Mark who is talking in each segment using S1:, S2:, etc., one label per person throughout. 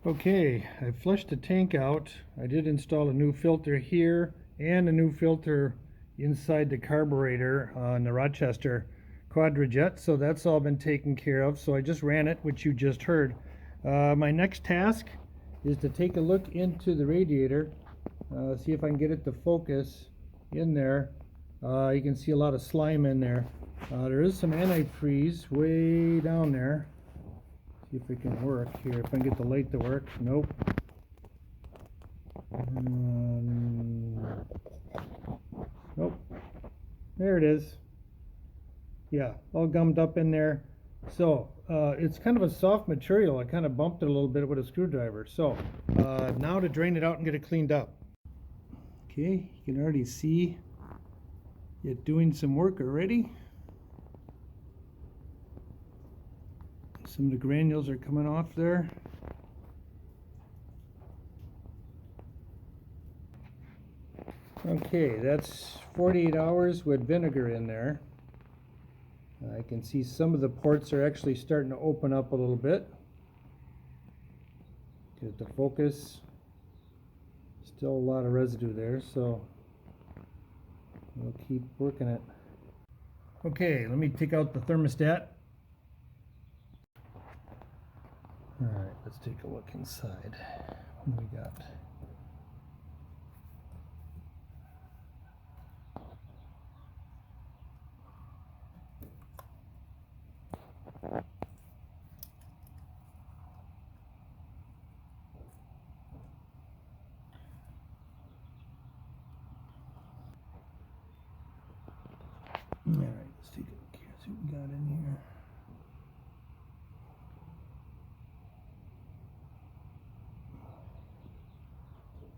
S1: Okay, I flushed the tank out. I did install a new filter here and a new filter inside the carburetor on the Rochester Quadrajet, so that's all been taken care of. So I just ran it, which you just heard. My next task is to take a look into the radiator, see if I can get it to focus in there. You can see a lot of slime in there. There is some antifreeze way down there. See if it can work here. If I can get the light to work. Nope. Nope. There it is. Yeah, all gummed up in there. So it's kind of a soft material. I kind of bumped it a little bit with a screwdriver. So now to drain it out and get it cleaned up. Okay, you can already see it doing some work already. Some of the granules are coming off there. Okay, that's 48 hours with vinegar in there. I can see some of the ports are actually starting to open up a little bit. Get it to focus. Still a lot of residue there, so we'll keep working it. Okay, let me take out the thermostat. Alright, let's take a look inside. What do we got? Alright, let's take a look here, see what we got in here.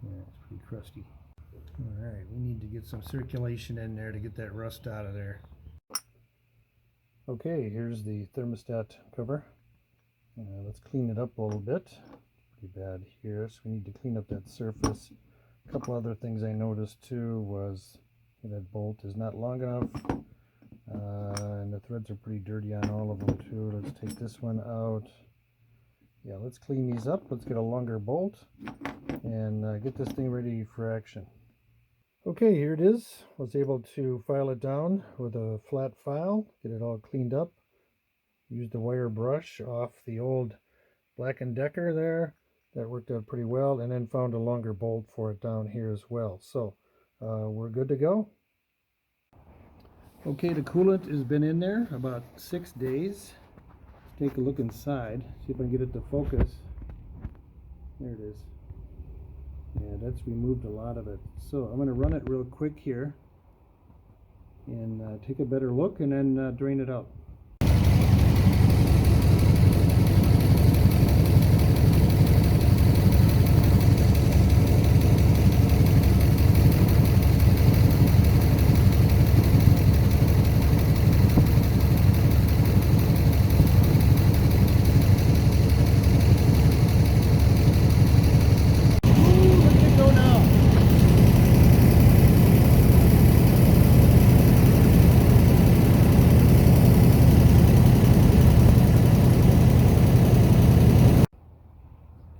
S1: Yeah, it's pretty crusty. Alright, we need to get some circulation in there to get that rust out of there. Okay, here's the thermostat cover. Let's clean it up a little bit. Pretty bad here, so we need to clean up that surface. A couple other things I noticed too was that bolt is not long enough, and the threads are pretty dirty on all of them too. Let's take this one out. Yeah, let's clean these up. Let's get a longer bolt and get this thing ready for action. Okay, here it is. I was able to file it down with a flat file, get it all cleaned up. Used the wire brush off the old Black & Decker there. That worked out pretty well, and then found a longer bolt for it down here as well. So we're good to go. Okay, the coolant has been in there about 6 days. Let's take a look inside, see if I can get it to focus. There it is. Yeah, that's removed a lot of it. So I'm going to run it real quick here and take a better look and then drain it out.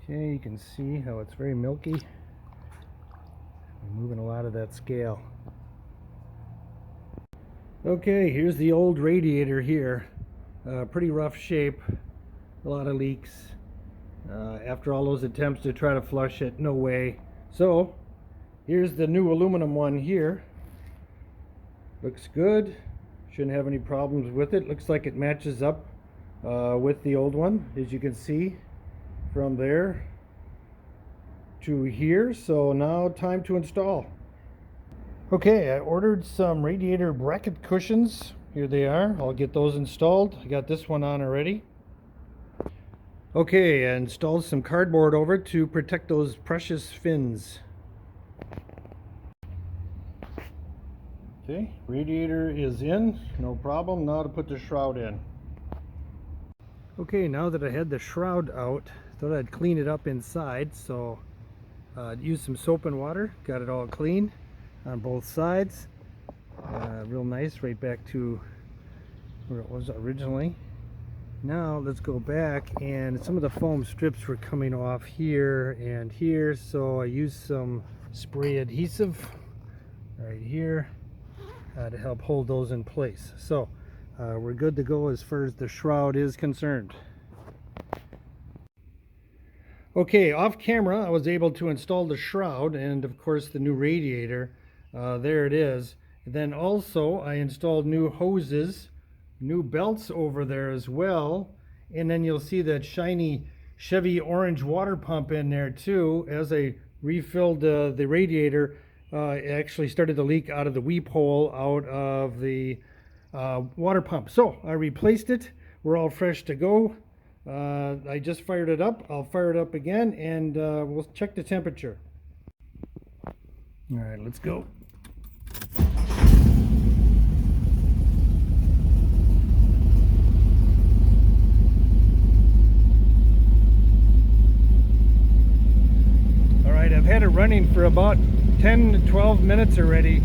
S1: Okay, you can see how it's very milky. Removing a lot of that scale. Okay, here's the old radiator here. Pretty rough shape, a lot of leaks. After all those attempts to try to flush it, no way. So, here's the new aluminum one here. Looks good. Shouldn't have any problems with it. Looks like it matches up with the old one, as you can see. From there to here. So now time to install. Okay, I ordered some radiator bracket cushions. Here they are. I'll get those installed. I got this one on already. Okay, I installed some cardboard over it to protect those precious fins. Okay, radiator is in, no problem. Now to put the shroud in. Okay, now that I had the shroud out, thought I'd clean it up inside, so used some soap and water, got it all clean on both sides. Real nice, right back to where it was originally. Now let's go back, and some of the foam strips were coming off here and here, so I used some spray adhesive right here to help hold those in place. So we're good to go as far as the shroud is concerned. Okay, off camera I was able to install the shroud and of course the new radiator. There it is. Then also I installed new hoses, new belts over there as well, and then you'll see that shiny Chevy orange water pump in there too. As I refilled the radiator, it actually started to leak out of the weep hole out of the water pump. So I replaced it. We're all fresh to go. I just fired it up. I'll fire it up again and we'll check the temperature. All right, let's go. All right, I've had it running for about 10 to 12 minutes already,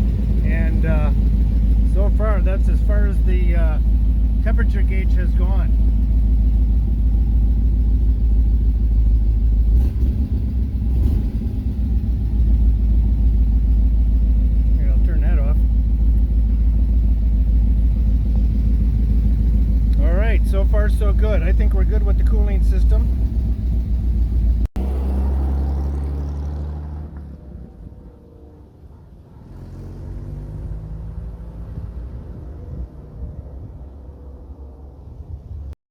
S1: and so far that's as far as the temperature gauge has gone. Here, I'll turn that off. All right, so far so good. I think we're good with the cooling system.